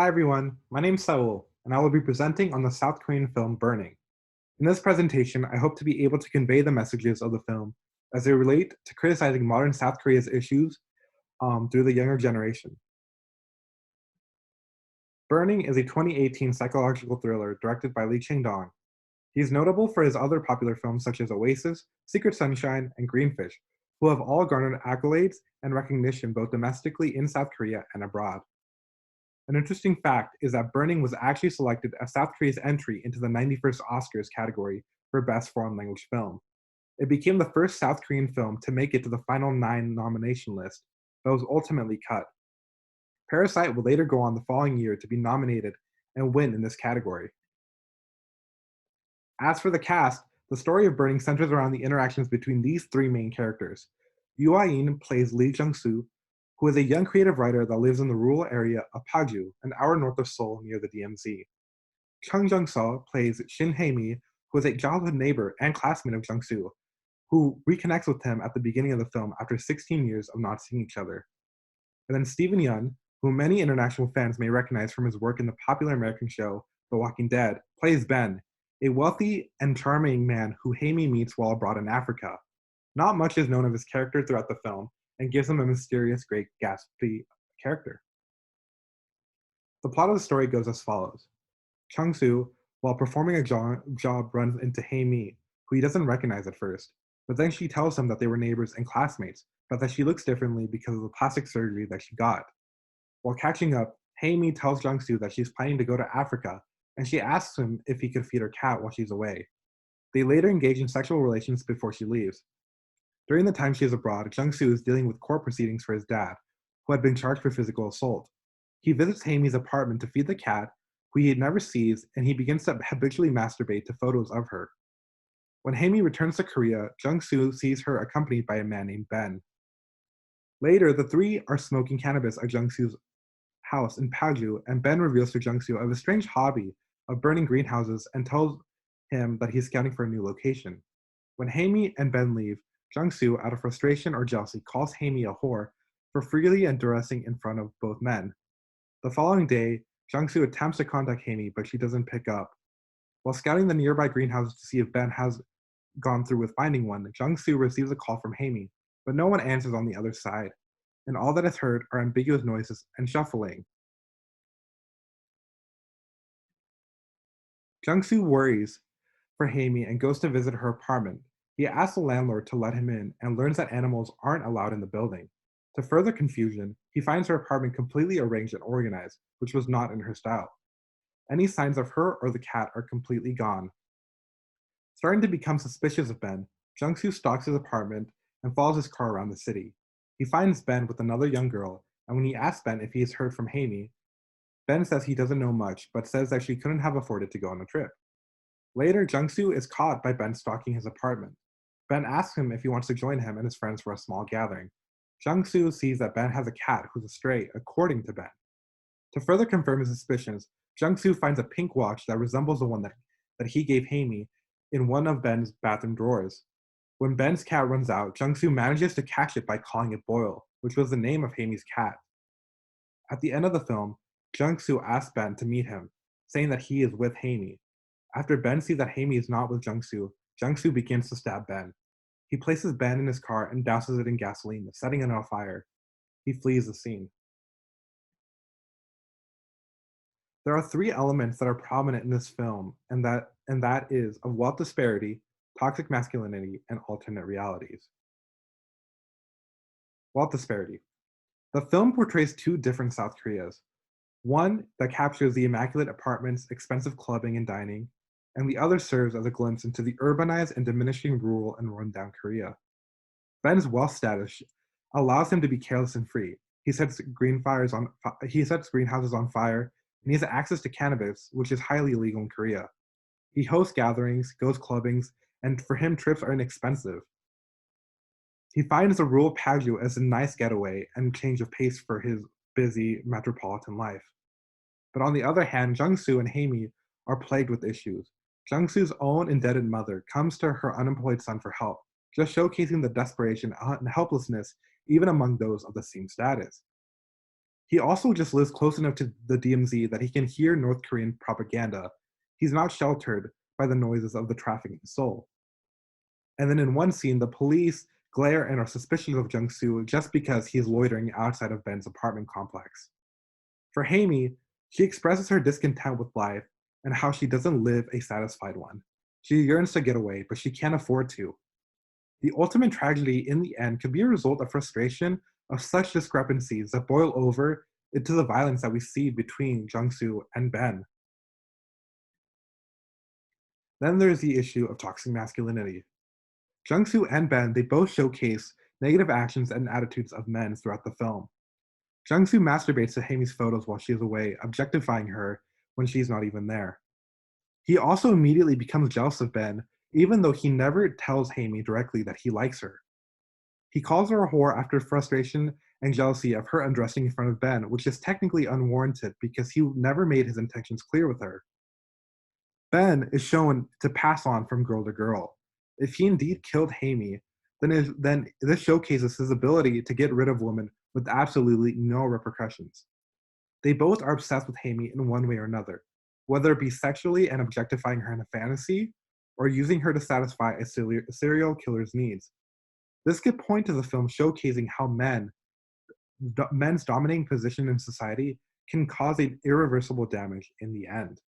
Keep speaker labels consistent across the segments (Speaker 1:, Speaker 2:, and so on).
Speaker 1: Hi everyone, my name's Saul, and I will be presenting on the South Korean film Burning. In this presentation, I hope to be able to convey the messages of the film as they relate to criticizing modern South Korea's issues through the younger generation. Burning is a 2018 psychological thriller directed by Lee Chang-dong. He is notable for his other popular films such as Oasis, Secret Sunshine, and Greenfish, who have all garnered accolades and recognition both domestically in South Korea and abroad. An interesting fact is that Burning was actually selected as South Korea's entry into the 91st Oscars category for Best Foreign Language Film. It became the first South Korean film to make it to the final 9 nomination list, but was ultimately cut. Parasite would later go on the following year to be nominated and win in this category. As for the cast, the story of Burning centers around the interactions between these three main characters. Yoo Ah-in plays Lee Jung-soo, who is a young creative writer that lives in the rural area of Paju, an hour north of Seoul near the DMZ. Chung Jung-seo plays Shin Hae-mi, who is a childhood neighbor and classmate of Jung-soo, who reconnects with him at the beginning of the film after 16 years of not seeing each other. And then Steven Yeun, who many international fans may recognize from his work in the popular American show The Walking Dead, plays Ben, a wealthy and charming man who Hae-mi meets while abroad in Africa. Not much is known of his character throughout the film, and gives him a mysterious Great Gatsby character. The plot of the story goes as follows. Chung-soo, while performing a job, runs into Hae-mi, who he doesn't recognize at first, but then she tells him that they were neighbors and classmates, but that she looks differently because of the plastic surgery that she got. While catching up, Hae-mi tells Jung-soo that she's planning to go to Africa, and she asks him if he could feed her cat while she's away. They later engage in sexual relations before she leaves. During the time she is abroad, Jung-soo is dealing with court proceedings for his dad, who had been charged for physical assault. He visits Hae-mi's apartment to feed the cat, who he never sees, and he begins to habitually masturbate to photos of her. When Hae-mi returns to Korea, Jung-soo sees her accompanied by a man named Ben. Later, the three are smoking cannabis at Jung-soo's house in Paju, and Ben reveals to Jung-soo of a strange hobby of burning greenhouses and tells him that he's scouting for a new location. When Hae-mi and Ben leave, Jung-soo, out of frustration or jealousy, calls Hae-mi a whore for freely undressing in front of both men. The following day, Jung-soo attempts to contact Hae-mi, but she doesn't pick up. While scouting the nearby greenhouses to see if Ben has gone through with finding one, Jung-soo receives a call from Hae-mi, but no one answers on the other side, and all that is heard are ambiguous noises and shuffling. Jung-soo worries for Hae-mi and goes to visit her apartment. He asks the landlord to let him in and learns that animals aren't allowed in the building. To further confusion, he finds her apartment completely arranged and organized, which was not in her style. Any signs of her or the cat are completely gone. Starting to become suspicious of Ben, Jung-soo stalks his apartment and follows his car around the city. He finds Ben with another young girl, and when he asks Ben if he has heard from Hae-mi, Ben says he doesn't know much, but says that she couldn't have afforded to go on a trip. Later, Jung-soo is caught by Ben stalking his apartment. Ben asks him if he wants to join him and his friends for a small gathering. Jung-soo sees that Ben has a cat who's a stray, according to Ben. To further confirm his suspicions, Jung-soo finds a pink watch that resembles the one that he gave Hae-mi in one of Ben's bathroom drawers. When Ben's cat runs out, Jung-soo manages to catch it by calling it Boyle, which was the name of Hae-mi's cat. At the end of the film, Jung-soo asks Ben to meet him, saying that he is with Hae-mi. After Ben sees that Hae-mi is not with Jung-soo, Jung-soo begins to stab Ben. He places Ben in his car and douses it in gasoline, setting it on fire. He flees the scene. There are three elements that are prominent in this film, and that is of wealth disparity, toxic masculinity, and alternate realities. Wealth disparity. The film portrays two different South Koreas. One that captures the immaculate apartments, expensive clubbing and dining, and the other serves as a glimpse into the urbanized and diminishing rural and rundown Korea. Ben's wealth status allows him to be careless and free. He sets greenhouses on fire, and he has access to cannabis, which is highly illegal in Korea. He hosts gatherings, goes clubbings, and for him, trips are inexpensive. He finds the rural Paju as a nice getaway and change of pace for his busy metropolitan life. But on the other hand, Jung-soo and Hae-mi are plagued with issues. Jung-soo's own indebted mother comes to her unemployed son for help, just showcasing the desperation and helplessness even among those of the same status. He also just lives close enough to the DMZ that he can hear North Korean propaganda. He's not sheltered by the noises of the trafficking Seoul. And then in one scene, the police glare and are suspicious of Jung-soo just because he's loitering outside of Ben's apartment complex. For Haimi, she expresses her discontent with life and how she doesn't live a satisfied one. She yearns to get away, but she can't afford to. The ultimate tragedy in the end could be a result of frustration of such discrepancies that boil over into the violence that we see between Jung-soo and Ben. Then there's the issue of toxic masculinity. Jung-soo and Ben, they both showcase negative actions and attitudes of men throughout the film. Jung-soo masturbates to Haimi's photos while she is away, objectifying her when she's not even there. He also immediately becomes jealous of Ben, even though he never tells Haimi directly that he likes her. He calls her a whore after frustration and jealousy of her undressing in front of Ben, which is technically unwarranted because he never made his intentions clear with her. Ben is shown to pass on from girl to girl. If he indeed killed Haimi, then this showcases his ability to get rid of women with absolutely no repercussions. They both are obsessed with Haimi in one way or another, whether it be sexually and objectifying her in a fantasy, or using her to satisfy a serial killer's needs. This could point to the film showcasing how men's dominating position in society can cause an irreversible damage in the end.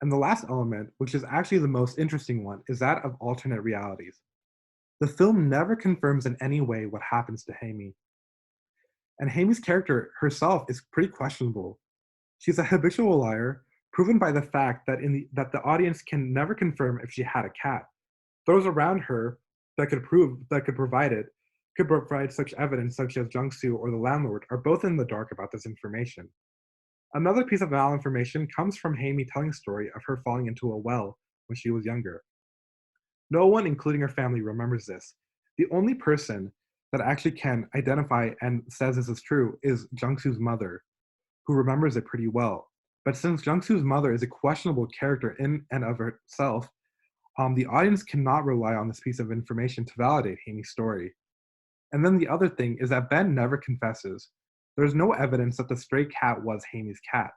Speaker 1: And the last element, which is actually the most interesting one, is that of alternate realities. The film never confirms in any way what happens to Haimi, and Haimi's character herself is pretty questionable. She's a habitual liar, proven by the fact that the audience can never confirm if she had a cat. Those around her that could provide such evidence, such as Jung-soo or the landlord, are both in the dark about this information. Another piece of malinformation comes from Haimi telling a story of her falling into a well when she was younger. No one, including her family, remembers this. The only person that actually can identify and says this is true is Jung-soo's mother, who remembers it pretty well. But since Jung-soo's mother is a questionable character in and of herself, the audience cannot rely on this piece of information to validate Haimi's story. And then the other thing is that Ben never confesses. There's no evidence that the stray cat was Haimi's cat.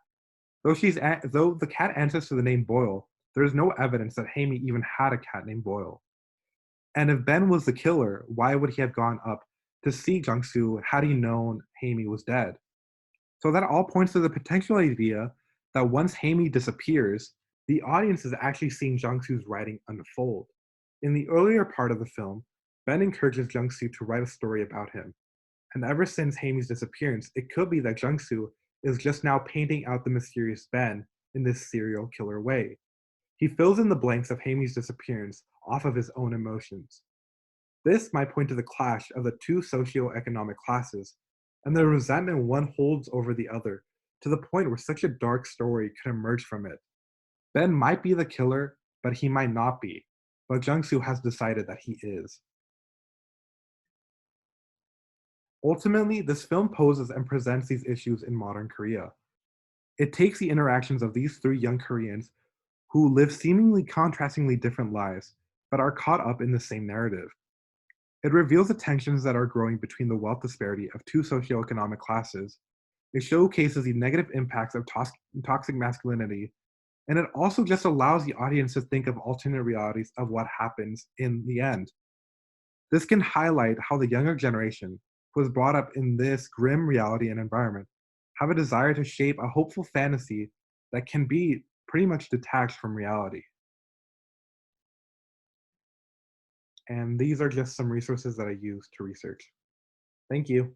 Speaker 1: Though the cat answers to the name Boyle, there is no evidence that Haimi even had a cat named Boyle. And if Ben was the killer, why would he have gone up to see Jung-soo had he known Haimi was dead? So that all points to the potential idea that once Haimi disappears, the audience is actually seeing Jung-soo's writing unfold. In the earlier part of the film, Ben encourages Jung-soo to write a story about him. And ever since Haimi's disappearance, it could be that Jung-soo is just now painting out the mysterious Ben in this serial killer way. He fills in the blanks of Haimi's disappearance off of his own emotions. This might point to the clash of the two socioeconomic classes and the resentment one holds over the other, to the point where such a dark story could emerge from it. Ben might be the killer, but he might not be. But Jung-soo has decided that he is. Ultimately, this film poses and presents these issues in modern Korea. It takes the interactions of these three young Koreans who live seemingly contrastingly different lives, but are caught up in the same narrative. It reveals the tensions that are growing between the wealth disparity of two socioeconomic classes. It showcases the negative impacts of toxic masculinity, and it also just allows the audience to think of alternate realities of what happens in the end. This can highlight how the younger generation, who was brought up in this grim reality and environment, have a desire to shape a hopeful fantasy that can be pretty much detached from reality. And these are just some resources that I use to research. Thank you.